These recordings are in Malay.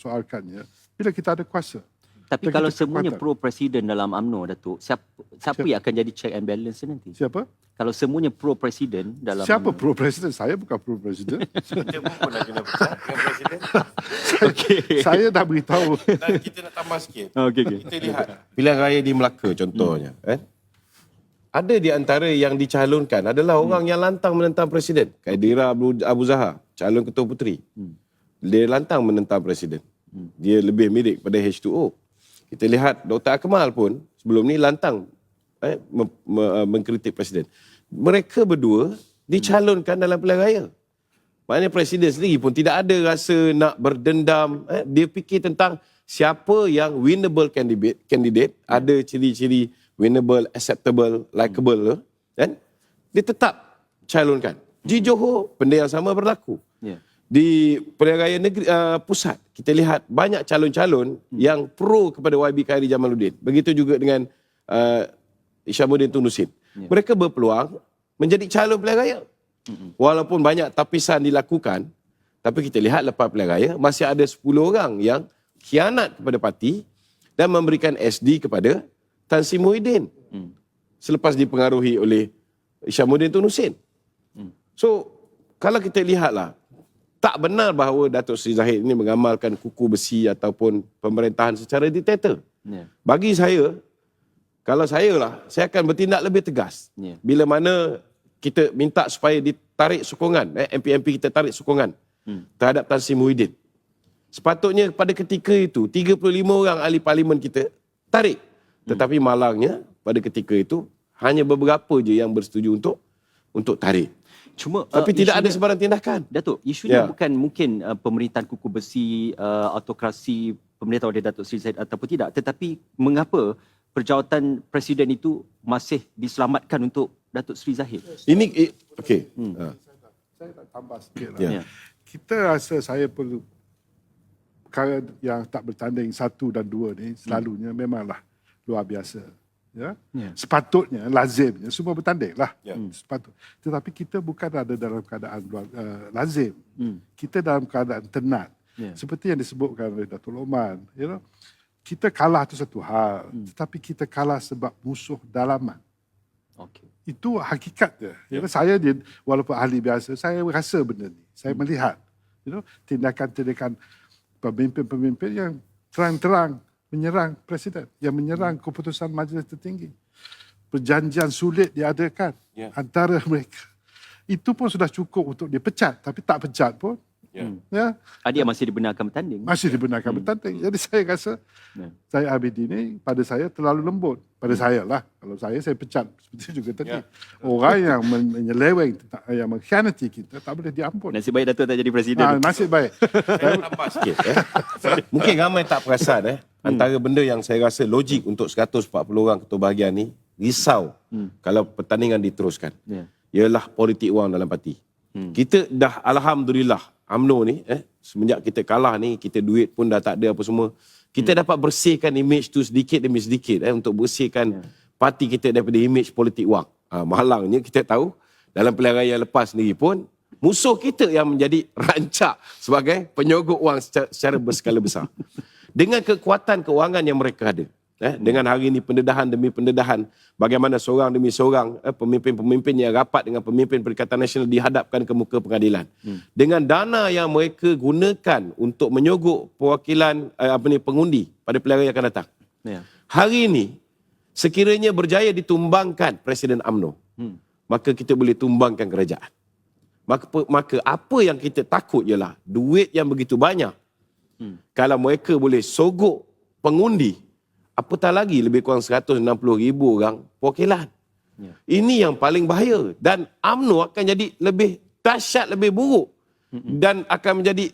soalkannya bila kita ada kuasa. Tapi Dan kalau kita semuanya kekuatan. pro-presiden dalam UMNO, Datuk, siapa yang akan jadi check and balance nanti? Siapa? Kalau semuanya pro-presiden dalam Siapa UMNO. pro-presiden? Saya bukan pro-presiden. Kita pun pernah kena pecat dengan presiden. Saya dah beritahu. Dan kita nak tambah sikit. Okay. Kita lihat pilihan raya di Melaka contohnya. Ada di antara yang dicalonkan adalah orang yang lantang menentang presiden. Khairira Abu Zahar, calon Ketua Puteri. Dia lantang menentang presiden. Dia lebih mirip pada H2O. Kita lihat Dr. Akmal pun sebelum ni lantang mengkritik presiden. Mereka berdua dicalonkan dalam pilihan raya. Maknanya presiden sendiri pun tidak ada rasa nak berdendam. Dia fikir tentang siapa yang winnable candidate, ada ciri-ciri winnable, acceptable, likeable, kan? Dia tetap calonkan. Di Johor, benda yang sama berlaku. Yeah. Di pilihan raya negeri pusat, kita lihat banyak calon-calon yang pro kepada YB Khairi Jamaluddin. Begitu juga dengan Isyamuddin Tun Nusin. Yeah. Mereka berpeluang menjadi calon pilihan raya. Walaupun banyak tapisan dilakukan, tapi kita lihat lepas pilihan raya, masih ada 10 orang yang khianat kepada parti dan memberikan SD kepada Tan Sri Muhyiddin selepas dipengaruhi oleh Isyamuddin Tun Nusin. So, kalau kita lihatlah, tak benar bahawa Datuk Seri Zahid ini mengamalkan kuku besi ataupun pemerintahan secara diktator. Yeah. Bagi saya, kalau saya lah, saya akan bertindak lebih tegas. Yeah. Bila mana kita minta supaya ditarik sokongan, MP-MP kita tarik sokongan terhadap Tan Sri Muhyiddin. Sepatutnya pada ketika itu, 35 orang ahli parlimen kita tarik. Tetapi malangnya, pada ketika itu, hanya beberapa je yang bersetuju untuk tarik. Cuma Tapi tidak ada sebarang tindakan. Datuk, isunya Ya. bukan mungkin pemerintahan kuku besi, autokrasi pemerintah oleh Datuk Seri Zahid ataupun tidak, tetapi mengapa perjawatan presiden itu masih diselamatkan untuk Datuk Seri Zahid? Ini okey. Saya nak tambah sikit lah. Ya. Kita rasa saya perlu perkara yang tak bertanding 1 dan 2 ni selalunya memanglah luar biasa. Ya? Ya. Sepatutnya, lazimnya semua bertanding lah. Ya. Sepatut. Tetapi kita bukan ada dalam keadaan lazim. Kita dalam keadaan tenat. Ya. Seperti yang disebutkan oleh Datuk Lokman. You know? Kita kalah tu satu hal. Tetapi kita kalah sebab musuh dalaman. Okey. Itu hakikat dia. You know, saya walaupun ahli biasa, saya rasa benda ni. Saya melihat tindakan-tindakan pemimpin-pemimpin yang terang-terang menyerang presiden, yang menyerang keputusan majlis tertinggi. Perjanjian sulit diadakan antara mereka. Itu pun sudah cukup untuk dipecat, tapi tak pecat pun. Ya, Dia masih dibenarkan bertanding. masih dibenarkan bertanding. Jadi saya rasa saya Abidin ni pada saya terlalu lembut. Pada saya lah. Kalau saya pecat. Seperti juga tadi. Orang yang menyeleweng, yang mengkhianati kita tak boleh diampun. Nasib baik Datuk tak jadi presiden. Nasib baik. Saya nampak sikit. Mungkin ramai tak perasan. Antara benda yang saya rasa logik untuk 140 orang ketua bahagian ni, risau kalau pertandingan diteruskan. Ya. Ialah politik wang dalam parti. Kita dah Alhamdulillah, UMNO ni, semenjak kita kalah ni, kita duit pun dah tak ada apa semua. Kita dapat bersihkan image tu sedikit demi sedikit untuk bersihkan parti kita daripada image politik wang. Malangnya kita tahu, dalam pilihan raya lepas sendiri pun, musuh kita yang menjadi rancak sebagai penyogok wang secara berskala besar. Dengan kekuatan keuangan yang mereka ada. Dengan hari ini pendedahan demi pendedahan, bagaimana seorang demi seorang pemimpin-pemimpin yang rapat dengan pemimpin Perikatan Nasional dihadapkan ke muka pengadilan. Dengan dana yang mereka gunakan untuk menyogok perwakilan pengundi pada pilihan raya akan datang. Ya. Hari ini, sekiranya berjaya ditumbangkan Presiden UMNO, maka kita boleh tumbangkan kerajaan. Maka apa yang kita takut ialah duit yang begitu banyak. Kalau mereka boleh sogok pengundi, apatah lagi lebih kurang 160,000 orang perwakilan. Ya. Ini yang paling bahaya. Dan UMNO akan jadi lebih dahsyat, lebih buruk. Dan akan menjadi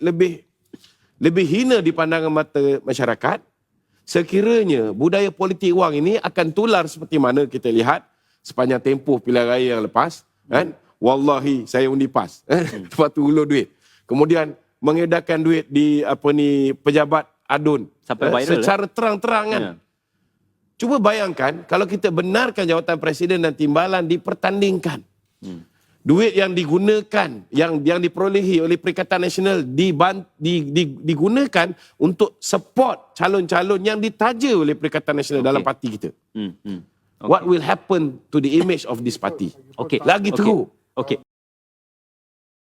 lebih hina di pandangan mata masyarakat. Sekiranya budaya politik wang ini akan tular seperti mana kita lihat sepanjang tempoh pilihan raya yang lepas. Kan? Wallahi saya undi PAS. Lepas tu ulur duit. Kemudian mengedarkan duit di pejabat adun. Sampai viral. Secara terang-terangan. Ya. Cuba bayangkan kalau kita benarkan jawatan presiden dan timbalan dipertandingkan. duit yang digunakan, yang diperolehi oleh Perikatan Nasional digunakan untuk support calon-calon yang ditaja oleh Perikatan Nasional dalam parti kita. Okay. What will happen to the image of this party? Okey. Lagi teruk. Okey.